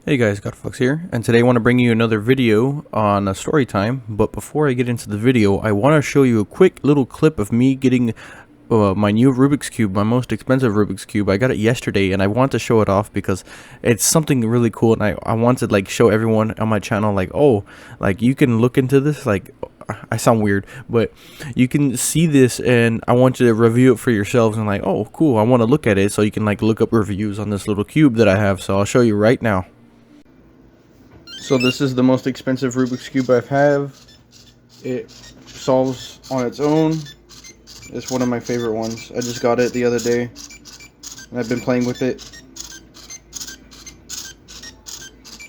Hey guys, GodFlux here, and today I want to bring you another video on a story time. But before I get into the video, I want to show you a quick little clip of me getting my new Rubik's Cube, my most expensive Rubik's Cube. I got it yesterday, and I want to show it off because it's something really cool, and I want to like show everyone on my channel like, oh, like you can look into this. Like, I sound weird, but you can see this, and I want you to review it for yourselves and like, oh, cool, I want to look at it, so you can like look up reviews on this little cube that I have. So I'll show you right now. So this is the most expensive Rubik's Cube I have. It solves on its own. It's one of my favorite ones. I just got it the other day, and I've been playing with it.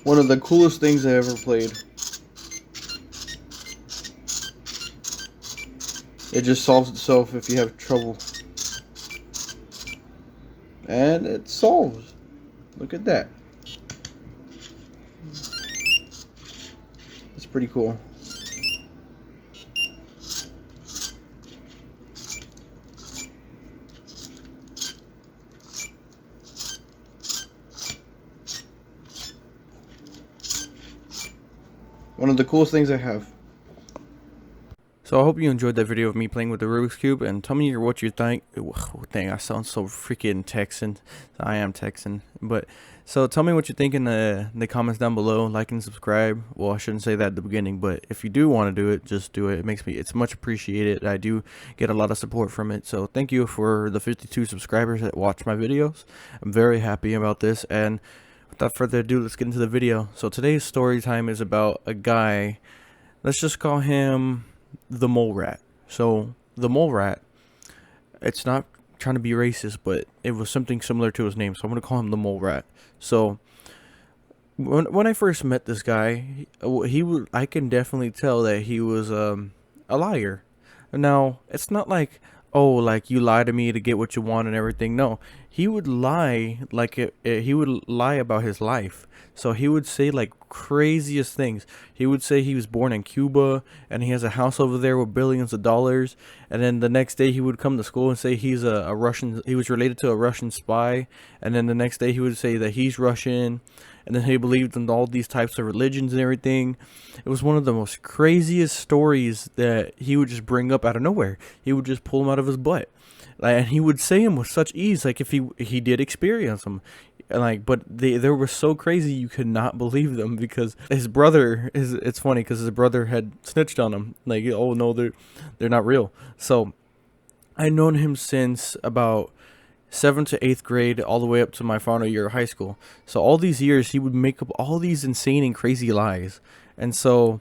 One of the coolest things I ever played. It just solves itself if you have trouble. And it solves. Look at that. It's pretty cool. One of the coolest things I have. So I hope you enjoyed that video of me playing with the Rubik's Cube, and tell me what you think. Dang, I sound so freaking Texan. I am Texan. But so tell me what you think in the comments down below. Like and subscribe. Well, I shouldn't say that at the beginning, but if you do want to do it, just do it. It's much appreciated. I do get a lot of support from it. So thank you for the 52 subscribers that watch my videos. I'm very happy about this, and without further ado, let's get into the video. So today's story time is about a guy. Let's just call him the Mole Rat. So the Mole Rat, it's not trying to be racist, but it was something similar to his name, so I'm gonna call him the Mole Rat. So when I first met this guy, I can definitely tell that he was a liar. Now it's not like, oh, like you lie to me to get what you want and everything. No, he would lie like he would lie about his life. So he would say like craziest things. He would say he was born in Cuba and he has a house over there with billions of dollars. And then the next day he would come to school and say he's a Russian. He was related to a Russian spy. And then the next day he would say that he's Russian. And then he believed in all these types of religions and everything. It was one of the most craziest stories that he would just bring up out of nowhere. He would just pull them out of his butt, and he would say them with such ease, like if he did experience them, like. But they were so crazy you could not believe them, because his brother is. It's funny because his brother had snitched on him, like, oh no, they're not real. So I've known him since about 7th to 8th grade, all the way up to my final year of high school. So all these years he would make up all these insane and crazy lies. And so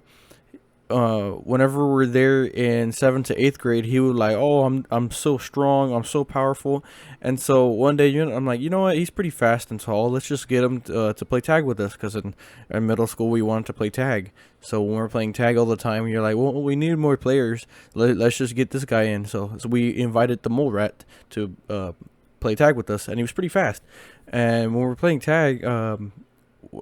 whenever we're there in 7th to 8th grade, he would like, oh, I'm so strong, I'm so powerful. And so one day, I'm like, you know what, he's pretty fast and tall, let's just get him to play tag with us, because in middle school we wanted to play tag. So when we're playing tag all the time, you're like, well, we need more players, let's just get this guy in. So we invited the Mole Rat to play tag with us, and he was pretty fast. And when we're playing tag,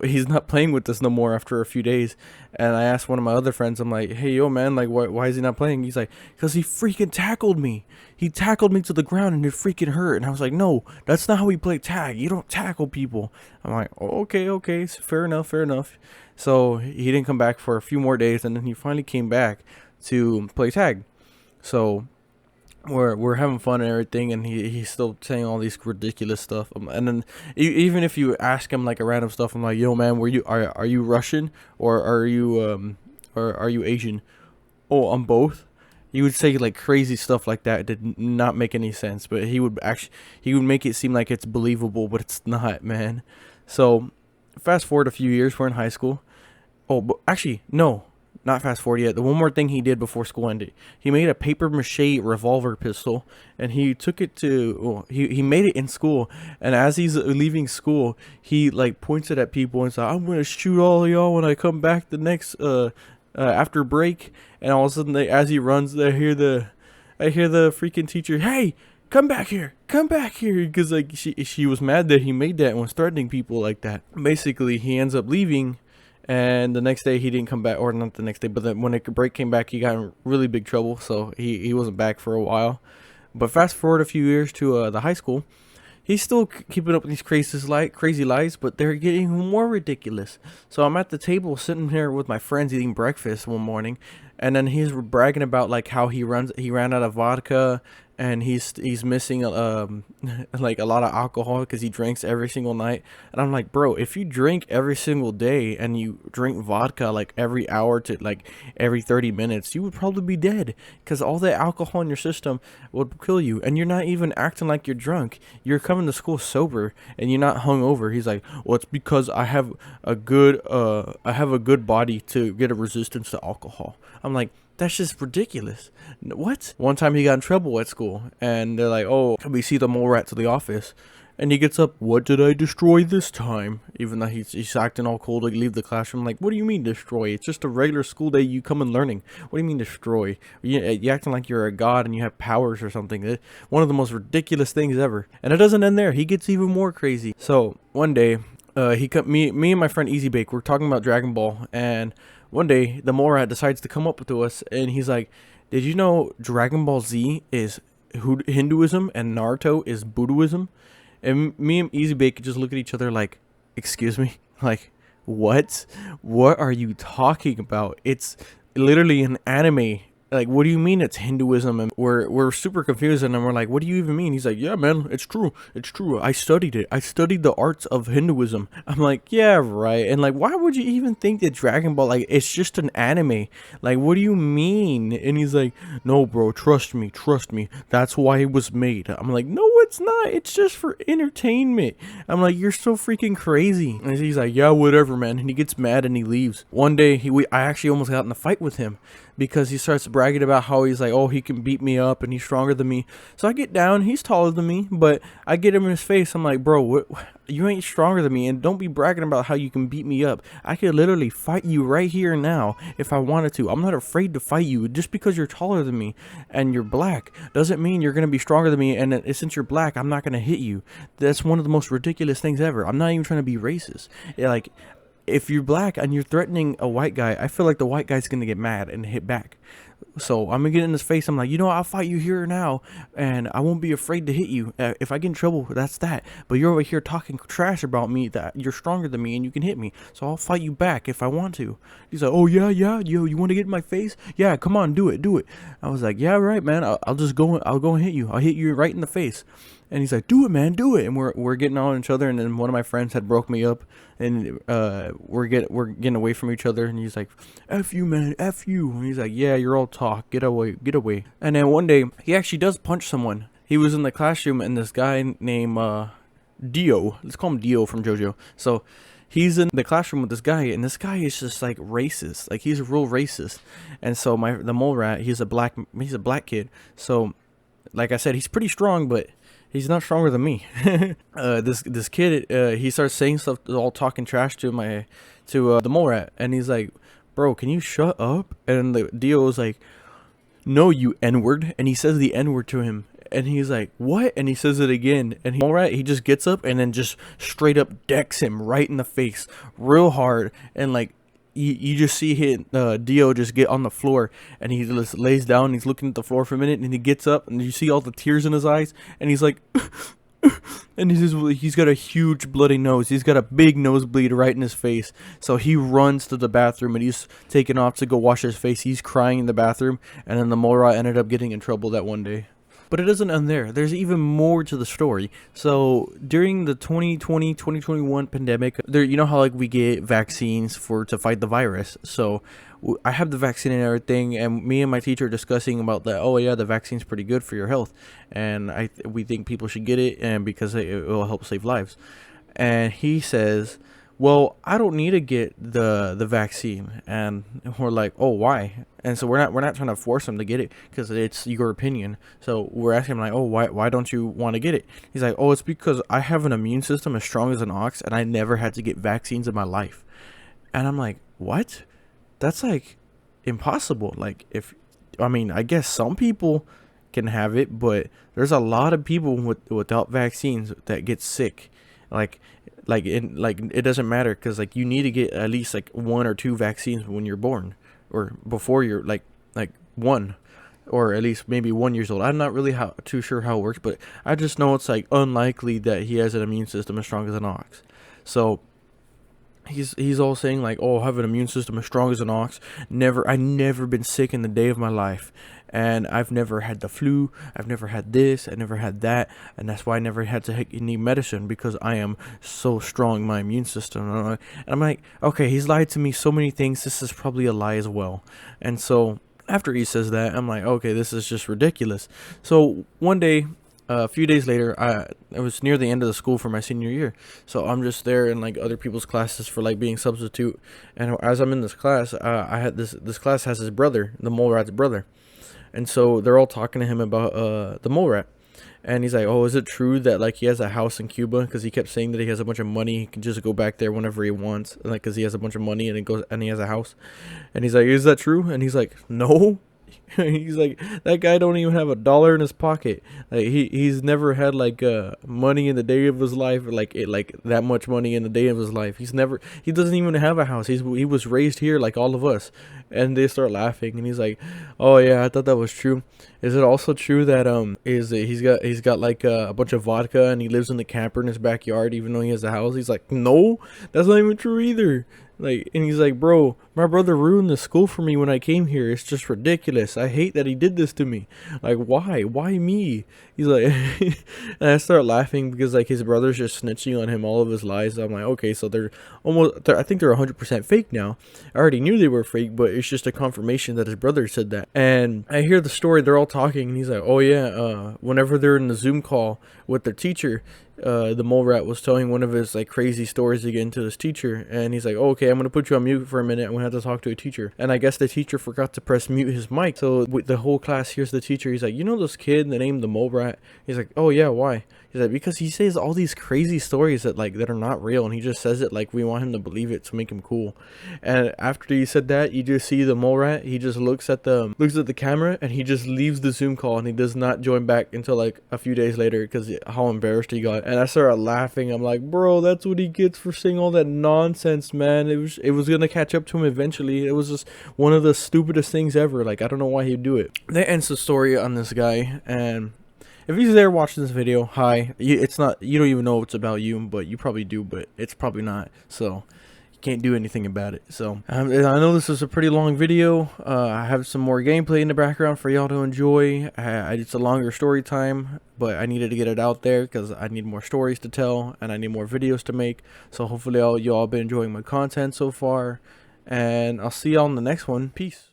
he's not playing with us no more after a few days. And I asked one of my other friends, I'm like, hey, yo, man, like, why is he not playing? He's like, because he freaking tackled me. He tackled me to the ground and it freaking hurt. And I was like, no, that's not how we play tag. You don't tackle people. I'm like, oh, okay, fair enough. So he didn't come back for a few more days, and then he finally came back to play tag. So we're having fun and everything, and he's still saying all these ridiculous stuff. And then even if you ask him like a random stuff, I'm like, yo, man, are you Russian, or are you Asian? Oh, I'm both. He would say like crazy stuff like that. It did not make any sense, but he would make it seem like it's believable, but it's not, man. So fast forward a few years, we're in high school. Oh, but actually, no, not fast forward yet. The one more thing he did before school ended, he made a paper mache revolver pistol, and he took it to, well, he made it in school. And as he's leaving school, he like points it at people and said, I'm gonna shoot all of y'all when I come back the next after break. And all of a sudden, as he runs, I hear the freaking teacher, hey, come back here, because like she was mad that he made that and was threatening people like that. Basically, he ends up leaving, and the next day he didn't come back, or not the next day, but then when the break came back, he got in really big trouble, so he wasn't back for a while. But fast forward a few years to the high school, he's still keeping up with these crazy lies, but they're getting more ridiculous. So I'm at the table sitting here with my friends eating breakfast one morning, and then he's bragging about like how he ran out of vodka, and he's missing like a lot of alcohol because he drinks every single night. And I'm like, bro, if you drink every single day and you drink vodka like every hour to like every 30 minutes, you would probably be dead because all the alcohol in your system would kill you. And you're not even acting like you're drunk. You're coming to school sober and you're not hungover. He's like, well, it's because I have a good body to get a resistance to alcohol. I'm like, that's just ridiculous. What? One time he got in trouble at school, and they're like, oh, can we see the mole rat to the office? And he gets up, what did I destroy this time? Even though he's acting all cool to leave the classroom. Like, what do you mean destroy? It's just a regular school day, you come and learning. What do you mean destroy? You acting like you're a god and you have powers or something. One of the most ridiculous things ever. And it doesn't end there. He gets even more crazy. So, one day, me and my friend Easy Bake, we're talking about Dragon Ball, and one day the mole rat decides to come up to us, and he's like, did you know Dragon Ball Z is Hinduism and Naruto is Buddhism? And me and Easy Bake just look at each other like, excuse me? Like, what? What are you talking about? It's literally an anime. Like, what do you mean it's Hinduism? And we're super confused, and then we're like, what do you even mean? He's like, yeah, man, it's true. It's true. I studied it. I studied the arts of Hinduism. I'm like, yeah, right. And like, why would you even think that Dragon Ball, like, it's just an anime? Like, what do you mean? And he's like, no, bro, trust me. That's why it was made. I'm like, no, it's not. It's just for entertainment. I'm like, you're so freaking crazy. And he's like, yeah, whatever, man. And he gets mad and he leaves. One day, I actually almost got in a fight with him, because he starts bragging about how he's like, oh, he can beat me up and he's stronger than me. So I get down, he's taller than me, but I get him in his face. I'm like, bro, you ain't stronger than me, and don't be bragging about how you can beat me up. I could literally fight you right here and now if I wanted to. I'm not afraid to fight you. Just because you're taller than me and you're black doesn't mean you're going to be stronger than me, and since you're black, I'm not going to hit you. That's one of the most ridiculous things ever. I'm not even trying to be racist. Like, if you're black and you're threatening a white guy, I feel like the white guy's gonna get mad and hit back. So I'm gonna get in his face. I'm like, you know what? I'll fight you here now, and I won't be afraid to hit you. If I get in trouble, that's that. But you're over here talking trash about me, that you're stronger than me and you can hit me. So I'll fight you back if I want to. He's like, oh yeah, yo, you want to get in my face? Yeah, come on, do it. I was like, yeah, right, man. I'll go and hit you. I'll hit you right in the face. And he's like, do it, man, do it. And we're getting on each other. And then one of my friends had broke me up, and we're getting away from each other. And he's like, F you, man, F you. And he's like, yeah, you're all talk. Get away. And then one day, he actually does punch someone. He was in the classroom, and this guy named Dio, let's call him Dio from JoJo. So he's in the classroom with this guy, and this guy is just like racist. Like, he's a real racist. And so the mole rat, he's a black kid. So, like I said, he's pretty strong, but he's not stronger than me. This kid, he starts saying stuff, all talking trash to the mole rat, and he's like, bro, can you shut up? And the Dio was like, no, you N-word. And he says the N-word to him, and he's like, what? And he says it again, and mole rat, he just gets up and then just straight up decks him right in the face real hard. And like, you just see Dio just get on the floor, and he just lays down, and he's looking at the floor for a minute, and he gets up, and you see all the tears in his eyes, and he's like, and he's got a huge bloody nose. He's got a big nosebleed right in his face. So he runs to the bathroom, and he's taking off to go wash his face. He's crying in the bathroom, and then the mole rat ended up getting in trouble that one day. But it doesn't end there. There's even more to the story. So during the 2020-2021 pandemic, you know how like we get vaccines to fight the virus. So I have the vaccine and everything, and me and my teacher are discussing about that. Oh yeah, the vaccine's pretty good for your health, and we think people should get it, and because it will help save lives. And he says, well, I don't need to get the vaccine. And we're like, oh, why? And so we're not trying to force him to get it, because it's your opinion. So we're asking him like, oh, why don't you want to get it? He's like, oh, it's because I have an immune system as strong as an ox, and I never had to get vaccines in my life. And I'm like, what? That's like impossible. Like, I guess some people can have it, but there's a lot of people without vaccines that get sick. It doesn't matter, because like you need to get at least like 1 or 2 vaccines when you're born, or before you're like one. or at least maybe 1 year old. I'm not really too sure how it works, but I just know it's like unlikely that he has an immune system as strong as an ox. So he's all saying like, oh, I have an immune system as strong as an ox. I never been sick in the day of my life, and I've never had the flu, I've never had this, I never had that, and that's why I never had to need medicine, because I am so strong, my immune system. And I'm like, okay, he's lied to me so many things, this is probably a lie as well. And so after he says that, I'm like, okay, this is just ridiculous. So one day, a few days later, it was near the end of the school for my senior year, so I'm just there in like other people's classes for like being substitute. And as I'm in this class, I had this class has his brother, the mole rat's brother, and so they're all talking to him about the mole rat. And he's like, oh, is it true that like he has a house in Cuba? Because he kept saying that he has a bunch of money, he can just go back there whenever he wants, like because he has a bunch of money and he has a house. And he's like, is that true? And he's like, no. He's like, that guy don't even have $1 in his pocket. Like he's never had like money in the day of his life, like that much money in the day of his life. He doesn't even have a house. He was raised here like all of us. And they start laughing, and he's like, oh yeah, I thought that was true. Is it also true that he's got like a bunch of vodka and he lives in the camper in his backyard even though he has a house? He's like, no, that's not even true either. Like, and he's like, bro, my brother ruined the school for me when I came here. It's just ridiculous. I hate that he did this to me. Like, why me? He's like, and I start laughing because like his brother's just snitching on him all of his lies. I'm like, okay, so I think they're 100% fake now. I already knew they were fake, but it's just a confirmation that his brother said that. And I hear the story, they're all talking, and he's like, oh yeah, whenever they're in the Zoom call with their teacher, the mole rat was telling one of his like crazy stories again to his teacher, and he's like, oh, okay, I'm gonna put you on mute for a minute, I'm gonna have to talk to a teacher. And I guess the teacher forgot to press mute his mic, so with the whole class hears the teacher. He's like, you know this kid named the mole rat? He's like, oh yeah, why? He's like, because he says all these crazy stories that are not real, and he just says it like we want him to believe it to make him cool. And after he said that, you just see the mole rat, he just looks at the camera, and he just leaves the Zoom call, and he does not join back until like a few days later because how embarrassed he got. And I started laughing. I'm like, bro, that's what he gets for saying all that nonsense, man. It was gonna catch up to him eventually. It was just one of the stupidest things ever. Like, I don't know why he'd do it. That ends the story on this guy. And if he's there watching this video, hi. It's not, you don't even know it's about you, but you probably do, but it's probably not. So you can't do anything about it. So I know this is a pretty long video. I have some more gameplay in the background for y'all to enjoy. It's a longer story time, but I needed to get it out there because I need more stories to tell and I need more videos to make. So hopefully y'all been enjoying my content so far, and I'll see y'all in the next one. Peace.